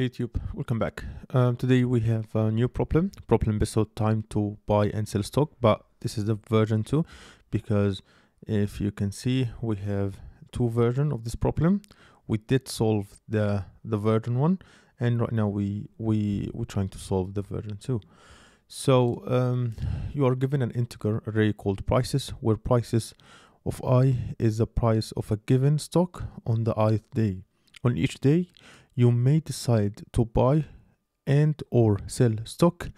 Hey YouTube, welcome back. Today we have a new problem based on time to buy and sell stock, but this is the version 2 because if you can see we have two versions of this problem. We did solve the version 1 and right now we're trying to solve the version 2. So you are given an integer array called prices, where prices of I is the price of a given stock on the ith day. On each day you may decide to buy and or sell stock.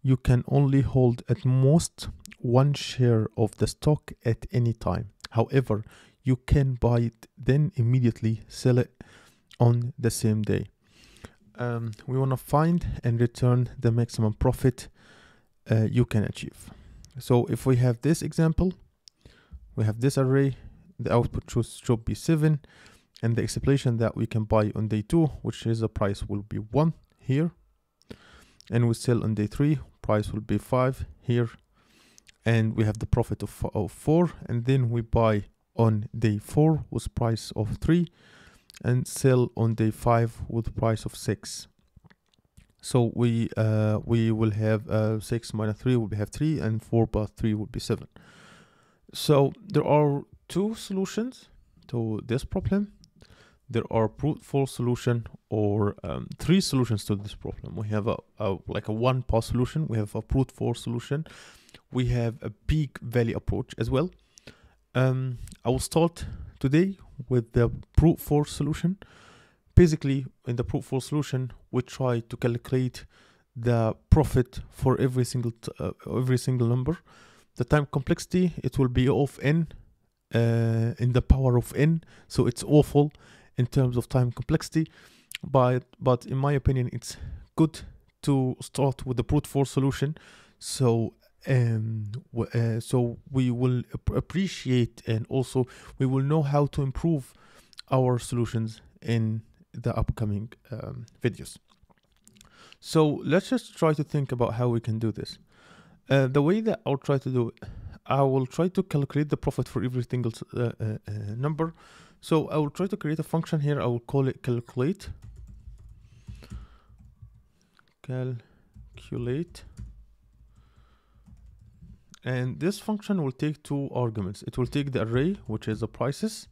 You can only hold at most one share of the stock at any time. However, you can buy it, then immediately sell it on the same day. We want to find and return the maximum profit you can achieve. So if we have this example, we have this array, the output should be 7. And the explanation that we can buy on day 2, which is the price will be 1 here. And we sell on day 3, price will be 5 here. And we have the profit of 4. And then we buy on day 4 with price of 3. And sell on day 5 with price of 6. So we will have 6 minus 3 will have 3. And 4 plus 3 will be 7. So there are two solutions to this problem. There are brute force solution or 3 solutions to this problem. We have like a one pass solution. We have a brute force solution. We have a peak value approach as well. I will start today with the brute force solution. Basically, in the brute force solution, we try to calculate the profit for every single number. The time complexity, it will be of n in the power of n, so it's awful in terms of time complexity, but in my opinion it's good to start with the brute force solution, so we will appreciate and also we will know how to improve our solutions in the upcoming videos. So let's just try to think about how we can do this. The way that I'll try to do it, I will try to calculate the profit for every single number. So I will try to create a function here. I will call it calculate. And this function will take 2 arguments. It will take the array, which is the prices,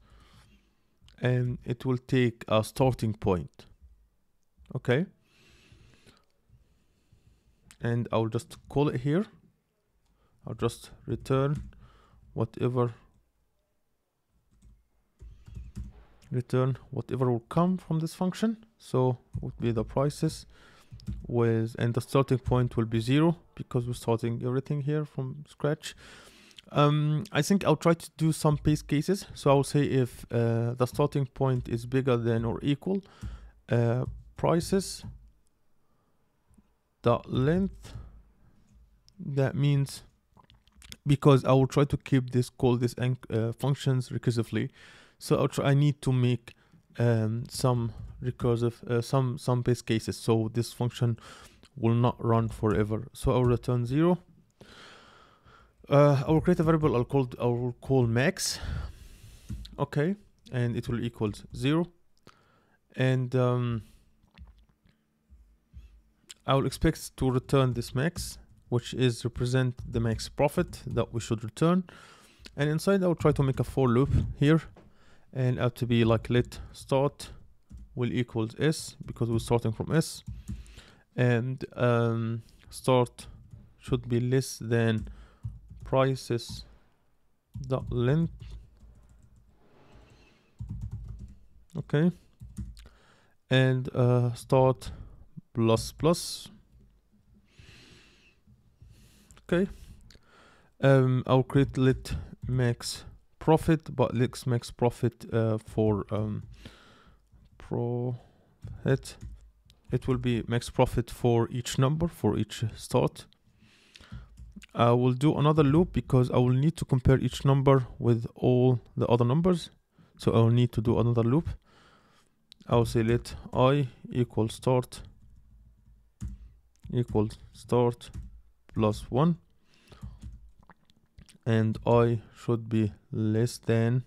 and it will take a starting point. Okay. And I'll just call it here. I'll just return whatever will come from this function. So it would be the prices and the starting point will be 0 because we're starting everything here from scratch. I think I'll try to do some base cases. So I'll say if the starting point is bigger than or equal prices dot length. That means, because I will try to keep this functions recursively, so I need to make some recursive some base cases, so this function will not run forever. So I'll return 0. I will create a variable I will call max. Okay, and it will equal 0, and I will expect to return this max, which is represent the max profit that we should return. And inside I will try to make a for loop here, and have to be like let start will equals s, because we're starting from s, and start should be less than prices dot length. Okay, and start plus. Okay, I'll create let max profit, but let's max profit for profit. It will be max profit for each number, for each start. I will do another loop because I will need to compare each number with all the other numbers. So I will need to do another loop. I will say let I equals start plus 1, and I should be less than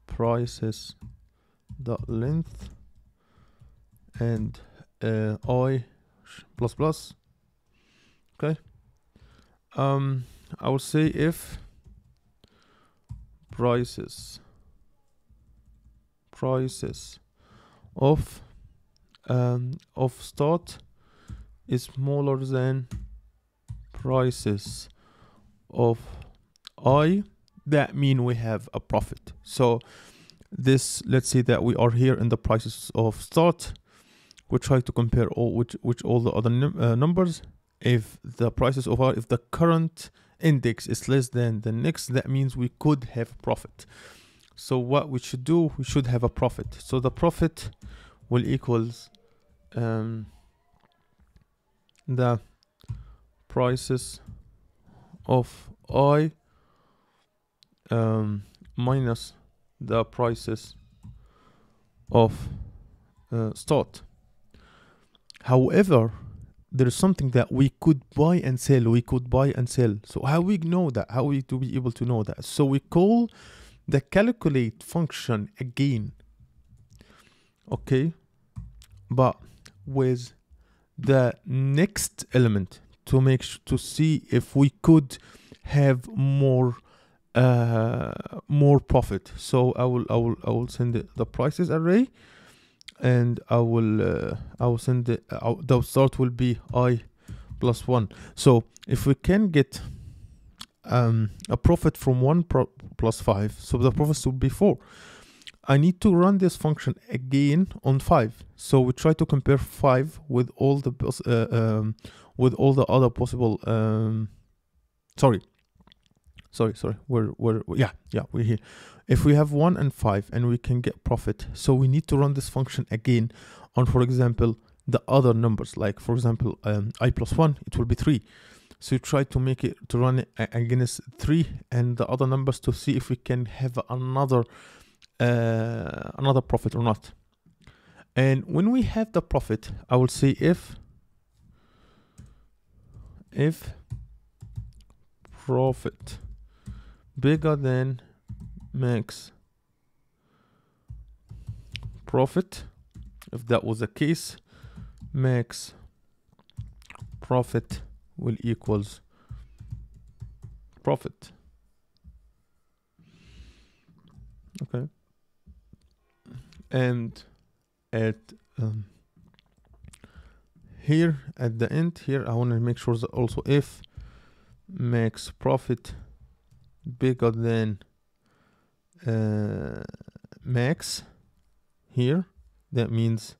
prices dot length, and I plus plus. Okay. I will say if prices of start is smaller than prices of I, that mean we have a profit. So this, let's say that we are here in the prices of start. We try to compare all all the other numbers. If the prices of R, if the current index is less than the next, that means we could have profit. So what we should do, we should have a profit. So the profit will equals the prices of I minus the prices of start. However, there is something that we could buy and sell. So how we know that? How we to be able to know that? So we call the calculate function again. Okay, but with the next element to make to see if we could have more profit. So I will send the prices array, and I will send it. The start will be I plus 1. So if we can get a profit from 1 plus 5, so the profit will be 4. I need to run this function again on 5. So we try to compare 5 with all the other possible. Sorry. We're here. If we have 1 and 5 and we can get profit, so we need to run this function again on, for example, the other numbers. Like for example, I plus 1, it will be 3. So you try to make it to run it against 3 and the other numbers to see if we can have another profit or not. And when we have the profit, I will say if profit bigger than max profit, if that was the case, max profit will equals profit. Okay, and at here at the end here, I want to make sure that also if max profit bigger than max here, that means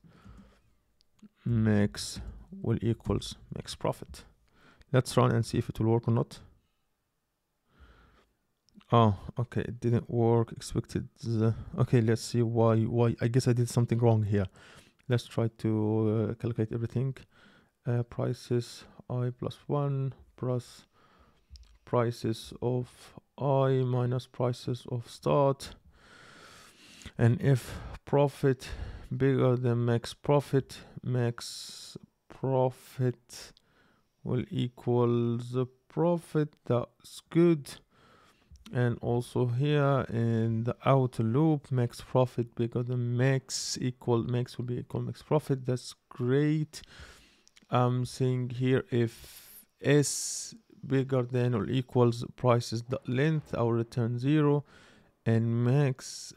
max will equals max profit. Let's run and see if it will work or not. Oh, okay, it didn't work. Expected. Okay, let's see why. I guess I did something wrong here. Let's try to calculate everything. Prices I plus 1 plus prices of I minus prices of start, and if profit bigger than max profit will equal the profit. That's good. And also here in the outer loop, max profit bigger than max will be equal max profit. That's great. I'm saying here if S bigger than or equals prices dot length, I will return 0. And max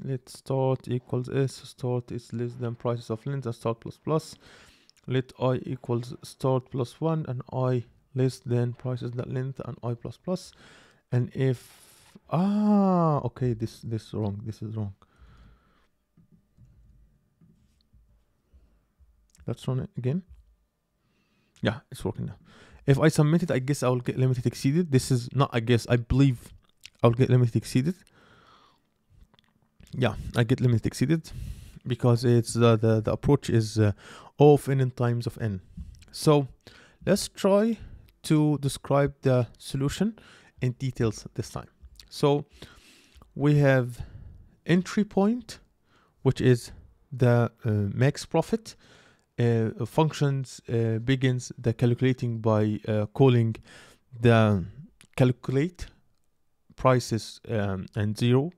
let start equals S, start is less than prices of length, and start plus plus. Let I equals start plus 1, and I less than prices dot length, and I plus plus. And if okay, this is wrong. This is wrong. Let's run it again. Yeah, it's working now. If I submit it, I guess I will get limited exceeded. This is not, I guess, I believe I'll get limited exceeded. Yeah, I get limited exceeded because it's the approach is O of n in times of n. So let's try to describe the solution in details this time. So we have entry point, which is the max profit. Functions begins the calculating by calling the calculate prices and 0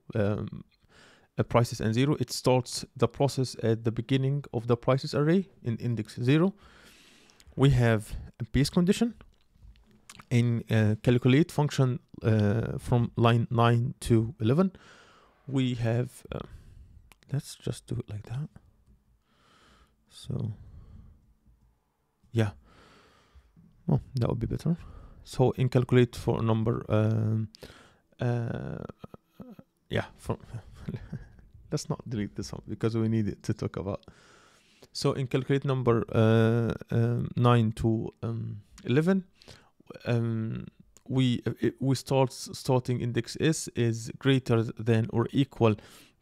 prices and 0, it starts the process at the beginning of the prices array in index 0. We have a base condition. In calculate function from line 9 to 11, we have, let's just do it like that. So, yeah, well, that would be better. So in calculate for a number, yeah, let's not delete this one because we need it to talk about. So in calculate number 9 to 11, starting index s is greater than or equal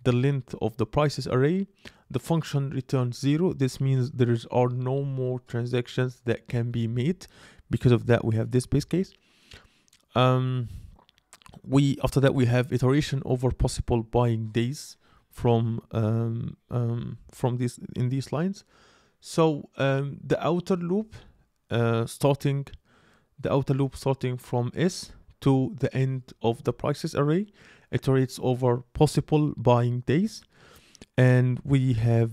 the length of the prices array. The function returns 0. This means there are no more transactions that can be made. Because of that, we have this base case. After that we have iteration over possible buying days from these lines. So the outer loop starting from S to the end of the prices array iterates over possible buying days, and we have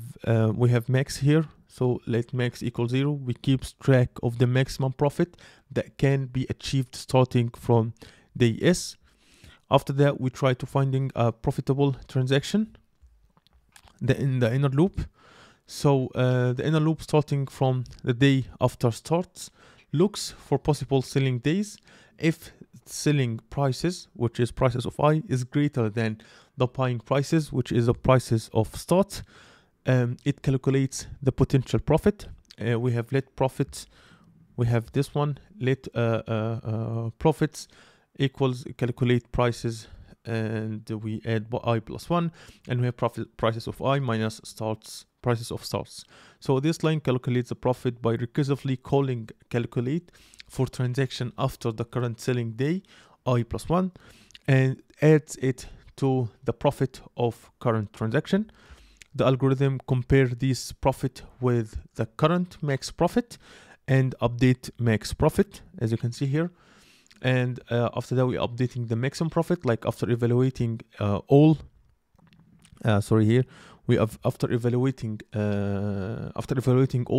max here. So let max equal 0. We keep track of the maximum profit that can be achieved starting from day S. After that, we try to finding a profitable transaction in the inner loop. So the inner loop starting from the day after starts looks for possible selling days. If selling prices, which is prices of I, is greater than the buying prices, which is the prices of start, it calculates the potential profit. We have let profits. We have this one, let profits equals calculate prices, and we add I plus 1, and we have prices of I minus prices of starts. So this line calculates the profit by recursively calling calculate for transaction after the current selling day, I plus 1, and adds it to the profit of current transaction. The algorithm compare this profit with the current max profit and update max profit, as you can see here. And after that, we're updating the maximum profit, like after evaluating all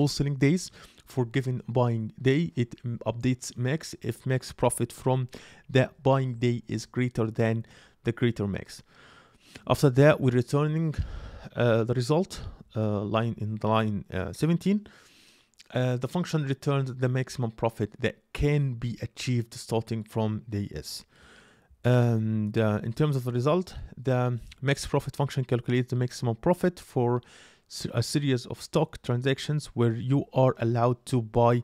selling days for given buying day, it updates max if max profit from that buying day is greater than the greater max. After that, we're returning the result line 17. The function returns the maximum profit that can be achieved starting from day S. And in terms of the result, the max profit function calculates the maximum profit for a series of stock transactions where you are allowed to buy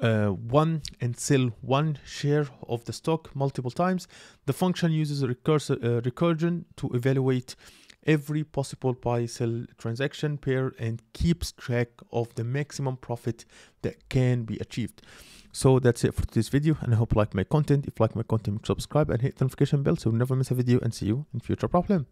one and sell one share of the stock multiple times. The function uses a recursion to evaluate every possible buy-sell transaction pair and keeps track of the maximum profit that can be achieved. So that's it for this video, and I hope you like my content. If you like my content, subscribe and hit the notification bell so you never miss a video, and see you in future problem.